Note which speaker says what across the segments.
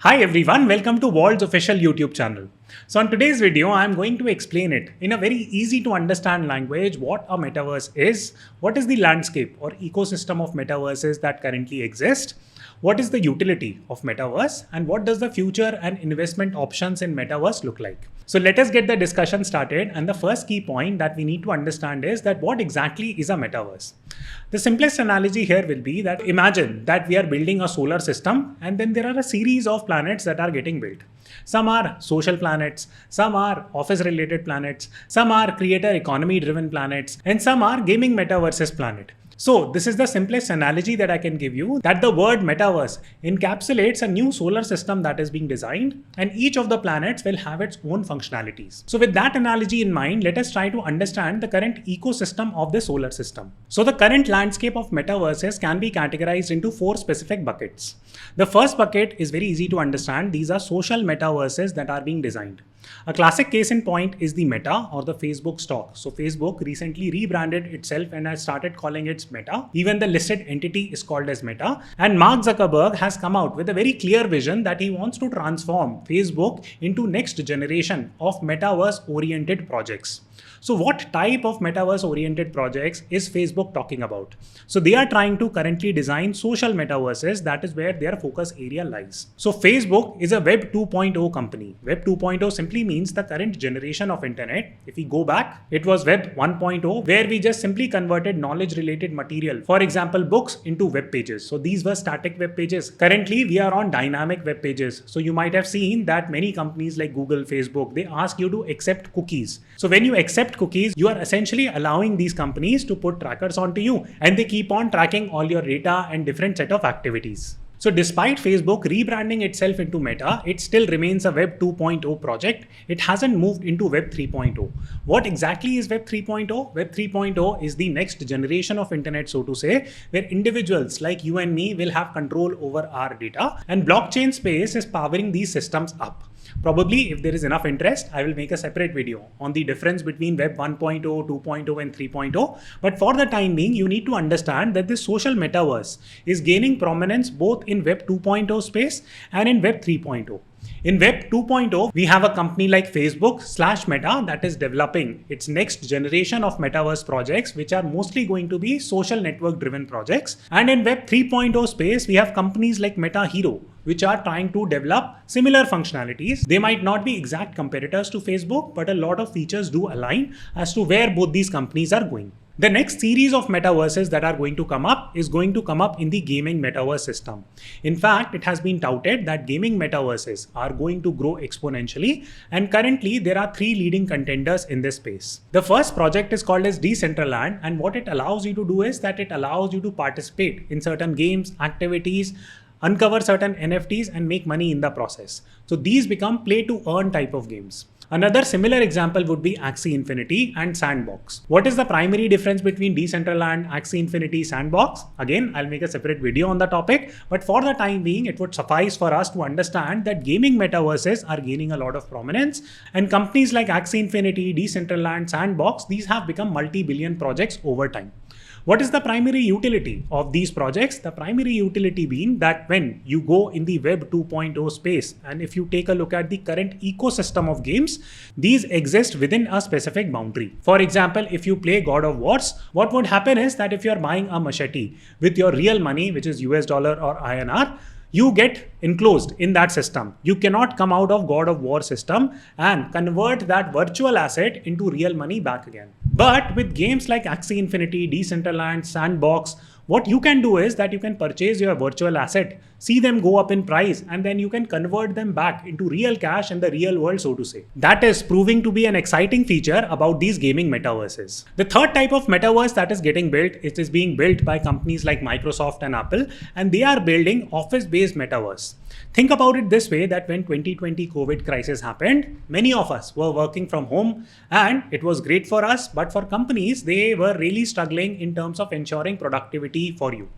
Speaker 1: Hi everyone, welcome to Vault's official YouTube channel. So in today's video, I'm going to explain it in a very easy to understand language what a metaverse is, what is the landscape or ecosystem of metaverses that currently exist, what is the utility of metaverse, and what does the future and investment options in metaverse look like. So let us get the discussion started, and the first key point that we need to understand is that what exactly is a metaverse. The simplest analogy here will be that imagine that we are building a solar system and then there are a series of planets that are getting built. Some are social planets, some are office related planets, some are creator economy driven planets, and some are gaming metaverses planet. So this is the simplest analogy that I can give you, that the word metaverse encapsulates a new solar system that is being designed, and each of the planets will have its own functionalities. So with that analogy in mind, let us try to understand the current ecosystem of the solar system. So the current landscape of metaverses can be categorized into four specific buckets. The first bucket is very easy to understand. These are social metaverses that are being designed. A classic case in point is the Meta or the Facebook stock. So Facebook recently rebranded itself and has started calling it Meta. Even the listed entity is called as Meta. And Mark Zuckerberg has come out with a very clear vision that he wants to transform Facebook into next generation of metaverse oriented projects. So what type of metaverse oriented projects is Facebook talking about? So they are trying to currently design social metaverses. That is where their focus area lies. So Facebook is a Web 2.0 company. Web 2.0 simply means the current generation of internet. If we go back, it was Web 1.0, where we just simply converted knowledge related material, for example, books, into web pages. So these were static web pages. Currently, we are on dynamic web pages. So you might have seen that many companies like Google, Facebook, they ask you to accept cookies. So when you accept cookies, you are essentially allowing these companies to put trackers onto you, and they keep on tracking all your data and different set of activities. So despite Facebook rebranding itself into Meta, it still remains a Web 2.0 project. It hasn't moved into Web 3.0. What exactly is Web 3.0? Web 3.0 is the next generation of internet, so to say, where individuals like you and me will have control over our data, and blockchain space is powering these systems up. Probably, if there is enough interest, I will make a separate video on the difference between Web 1.0, 2.0 and 3.0. But for the time being, you need to understand that this social metaverse is gaining prominence both in Web 2.0 space and in Web 3.0. In Web 2.0, we have a company like Facebook/Meta that is developing its next generation of metaverse projects, which are mostly going to be social network driven projects. And in Web 3.0 space, we have companies like Meta Hero, which are trying to develop similar functionalities. They might not be exact competitors to Facebook, but a lot of features do align as to where both these companies are going. The next series of metaverses that are going to come up is going to come up in the gaming metaverse system. In fact, it has been touted that gaming metaverses are going to grow exponentially, and currently there are three leading contenders in this space. The first project is called as Decentraland, and what it allows you to do is that it allows you to participate in certain games, activities, uncover certain NFTs and make money in the process. So these become play to earn type of games. Another similar example would be Axie Infinity and Sandbox. What is the primary difference between Decentraland, Axie Infinity, Sandbox? Again, I'll make a separate video on the topic, but for the time being, it would suffice for us to understand that gaming metaverses are gaining a lot of prominence, and companies like Axie Infinity, Decentraland, Sandbox, these have become multi-billion projects over time. What is the primary utility of these projects? The primary utility being that when you go in the Web 2.0 space, and if you take a look at the current ecosystem of games, these exist within a specific boundary. For example, if you play God of Wars, what would happen is that if you're buying a machete with your real money, which is US dollar or INR, you get enclosed in that system. You cannot come out of God of War system and convert that virtual asset into real money back again. But with games like Axie Infinity, Decentraland, Sandbox, what you can do is that you can purchase your virtual asset, see them go up in price, and then you can convert them back into real cash in the real world, so to say. That is proving to be an exciting feature about these gaming metaverses. The third type of metaverse that is getting built, it is being built by companies like Microsoft and Apple, and they are building office-based metaverse. Think about it this way, that when 2020 COVID crisis happened, many of us were working from home and it was great for us, but for companies, they were really struggling in terms of ensuring productivity for you.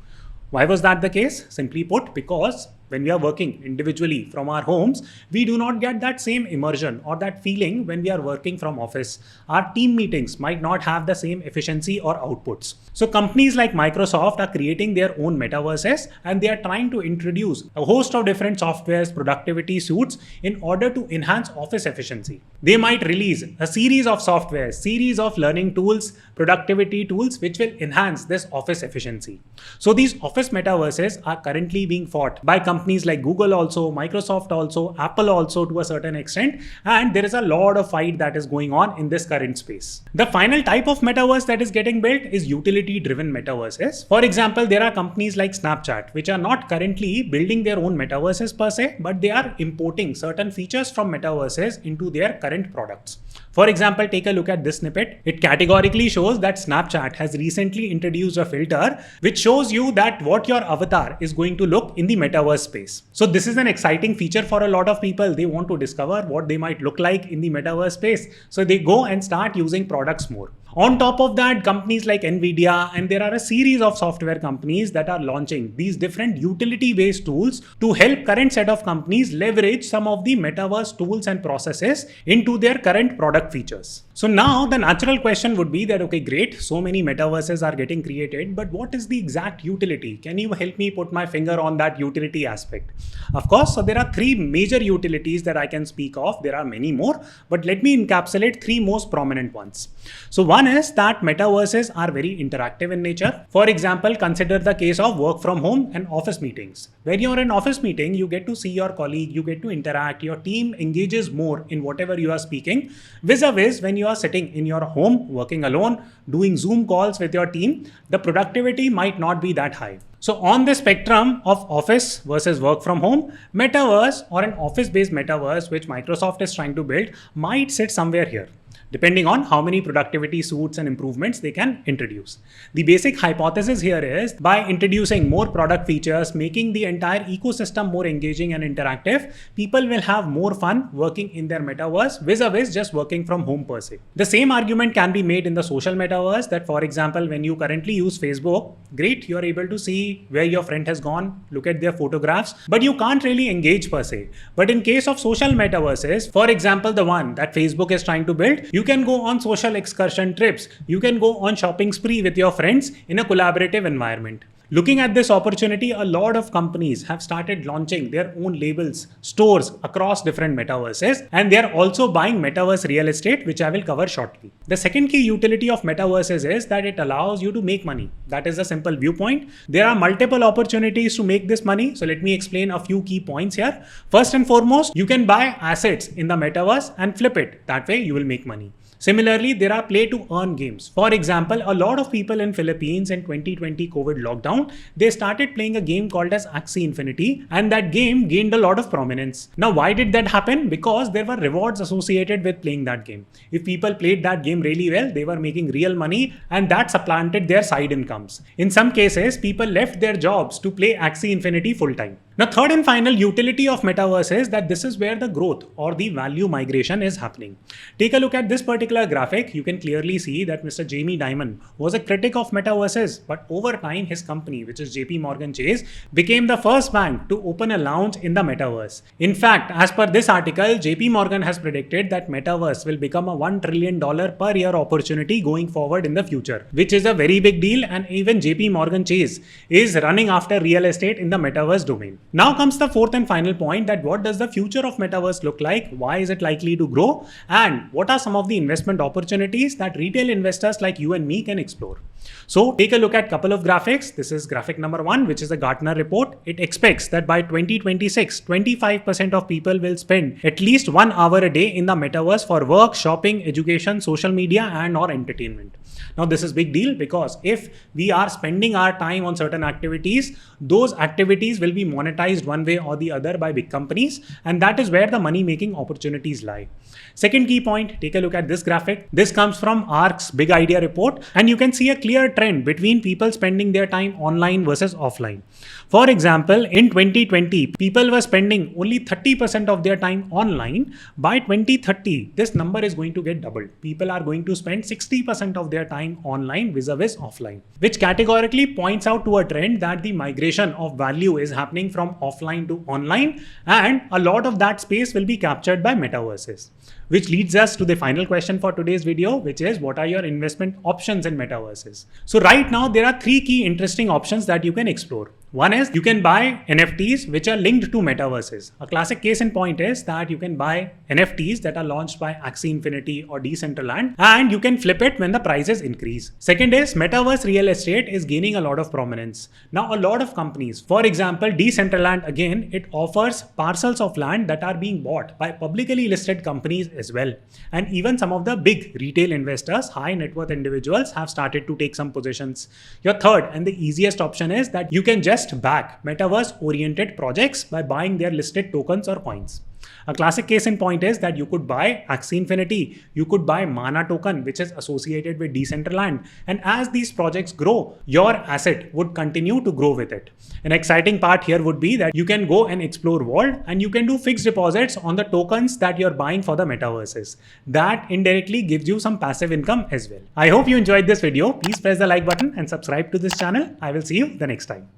Speaker 1: Why was that the case? Simply put, because When we are working individually from our homes, we do not get that same immersion or that feeling when we are working from office. Our team meetings might not have the same efficiency or outputs. So companies like Microsoft are creating their own metaverses, and they are trying to introduce a host of different softwares, productivity suites in order to enhance office efficiency. They might release a series of software, series of learning tools, productivity tools, which will enhance this office efficiency. So these office metaverses are currently being fought by companies like Google also, Microsoft also, Apple also to a certain extent, and there is a lot of fight that is going on in this current space. The final type of metaverse that is getting built is utility-driven metaverses. For example, there are companies like Snapchat, which are not currently building their own metaverses per se, but they are importing certain features from metaverses into their current products. For example, take a look at this snippet. It categorically shows that Snapchat has recently introduced a filter which shows you that what your avatar is going to look in the metaverse space. So this is an exciting feature for a lot of people. They want to discover what they might look like in the metaverse space. So they go and start using products more. On top of that, companies like Nvidia, and there are a series of software companies that are launching these different utility-based tools to help current set of companies leverage some of the metaverse tools and processes into their current product features. So now the natural question would be that, okay, great, so many metaverses are getting created, but what is the exact utility? Can you help me put my finger on that utility aspect? Of course, so there are three major utilities that I can speak of. There are many more, but let me encapsulate three most prominent ones. So one is that metaverses are very interactive in nature. For example, consider the case of work from home and office meetings. When you're in office meeting, you get to see your colleague, you get to interact, your team engages more in whatever you are speaking, vis-a-vis when you are sitting in your home, working alone, doing Zoom calls with your team, the productivity might not be that high. So on the spectrum of office versus work from home, metaverse or an office-based metaverse, which Microsoft is trying to build, might sit somewhere here, depending on how many productivity suites and improvements they can introduce. The basic hypothesis here is by introducing more product features, making the entire ecosystem more engaging and interactive, people will have more fun working in their metaverse vis-a-vis just working from home per se. The same argument can be made in the social metaverse that, for example, when you currently use Facebook, great, you're able to see where your friend has gone, look at their photographs, but you can't really engage per se. But in case of social metaverses, for example, the one that Facebook is trying to build, you can go on social excursion trips. You can go on shopping spree with your friends in a collaborative environment. Looking at this opportunity, a lot of companies have started launching their own labels, stores across different metaverses, and they are also buying metaverse real estate, which I will cover shortly. The second key utility of metaverses is that it allows you to make money. That is a simple viewpoint. There are multiple opportunities to make this money. So let me explain a few key points here. First and foremost, you can buy assets in the metaverse and flip it. That way you will make money. Similarly, there are play to earn games. For example, a lot of people in Philippines in 2020 COVID lockdown, they started playing a game called as Axie Infinity, and that game gained a lot of prominence. Now, why did that happen? Because there were rewards associated with playing that game. If people played that game really well, they were making real money, and that supplanted their side incomes. In some cases, people left their jobs to play Axie Infinity full time. Now, third and final utility of metaverse is that this is where the growth or the value migration is happening. Take a look at this particular graphic. You can clearly see that Mr. Jamie Dimon was a critic of metaverses, but over time his company, which is JP Morgan Chase, became the first bank to open a lounge in the metaverse. In fact, as per this article, JP Morgan has predicted that metaverse will become a $1 trillion per year opportunity going forward in the future, which is a very big deal, and even JP Morgan Chase is running after real estate in the metaverse domain. Now comes the fourth and final point, that what does the future of metaverse look like? Why is it likely to grow? And what are some of the investment opportunities that retail investors like you and me can explore? So take a look at a couple of graphics. This is graphic number 1, which is a Gartner report. It expects that by 2026, 25% of people will spend at least 1 hour a day in the metaverse for work, shopping, education, social media, and or entertainment. Now, this is a big deal because if we are spending our time on certain activities, those activities will be monetized one way or the other by big companies, and that is where the money-making opportunities lie. Second key point, take a look at this graphic. This comes from ARC's Big Idea report, and you can see a clear trend between people spending their time online versus offline. For example, in 2020, people were spending only 30% of their time online. By 2030, this number is going to get doubled. People are going to spend 60% of their time online vis-a-vis offline, which categorically points out to a trend that the migration of value is happening from offline to online, and a lot of that space will be captured by metaverses. Which leads us to the final question for today's video, which is what are your investment options in metaverses? So right now there are three key interesting options that you can explore. One is you can buy NFTs which are linked to metaverses. A classic case in point is that you can buy NFTs that are launched by Axie Infinity or Decentraland, and you can flip it when the prices increase. Second is metaverse real estate is gaining a lot of prominence. Now a lot of companies, for example Decentraland, again it offers parcels of land that are being bought by publicly listed companies as well. And even some of the big retail investors, high net worth individuals, have started to take some positions. Your third and the easiest option is that you can just back metaverse oriented projects by buying their listed tokens or coins. A classic case in point is that you could buy Axie Infinity, you could buy Mana token, which is associated with Decentraland, and as these projects grow, your asset would continue to grow with it. An exciting part here would be that you can go and explore Vauld, and you can do fixed deposits on the tokens that you're buying for the metaverses. That indirectly gives you some passive income as well. I hope you enjoyed this video. Please press the like button and subscribe to this channel. I will see you the next time.